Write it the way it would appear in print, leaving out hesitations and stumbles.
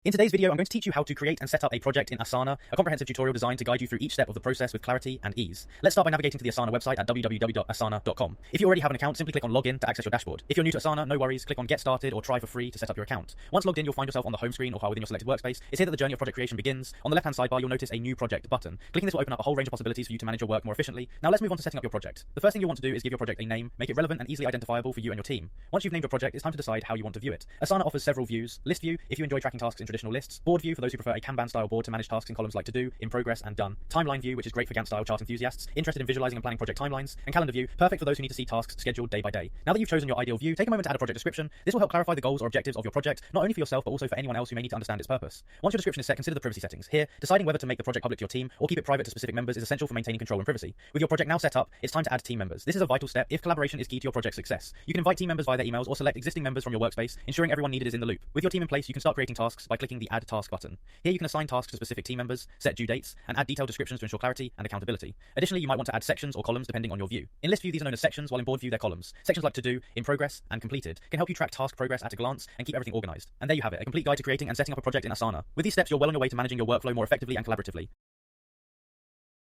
In today's video, I'm going to teach you how to create and set up a project in Asana, a comprehensive tutorial designed to guide you through each step of the process with clarity and ease. Let's start by navigating to the Asana website at www.asana.com. If you already have an account, simply click on Login to access your dashboard. If you're new to Asana, no worries, click on Get Started or Try for Free to set up your account. Once logged in, you'll find yourself on the home screen or file within your selected workspace. It's here that the journey of project creation begins. On the left-hand sidebar, you'll notice a New Project button. Clicking this will open up a whole range of possibilities for you to manage your work more efficiently. Now let's move on to setting up your project. The first thing you'll want to do is give your project a name, make it relevant and easily identifiable for you and your team. Once you've named your project, it's time to decide how you want to view it. Asana offers several views: List View, if you enjoy tracking tasks in traditional lists; Board View, for those who prefer a Kanban-style board to manage tasks in columns like To Do, In Progress, and Done; Timeline View, which is great for Gantt-style chart enthusiasts interested in visualizing and planning project timelines; and Calendar View, perfect for those who need to see tasks scheduled day by day. Now that you've chosen your ideal view, take a moment to add a project description. This will help clarify the goals or objectives of your project, not only for yourself, but also for anyone else who may need to understand its purpose. Once your description is set, consider the privacy settings. Here, deciding whether to make the project public to your team or keep it private to specific members is essential for maintaining control and privacy. With your project now set up, it's time to add team members. This is a vital step if collaboration is key to your project's success. You can invite team members via their emails or select existing members from your workspace, ensuring everyone needed is in the loop. With your team in place, you can start creating tasks by clicking the Add Task button. Here you can assign tasks to specific team members, set due dates, and add detailed descriptions to ensure clarity and accountability. Additionally, you might want to add sections or columns depending on your view. In List View, these are known as sections, while in Board View, they're columns. Sections like To Do, In Progress, and Completed can help you track task progress at a glance and keep everything organized. And there you have it, a complete guide to creating and setting up a project in Asana. With these steps, you're well on your way to managing your workflow more effectively and collaboratively.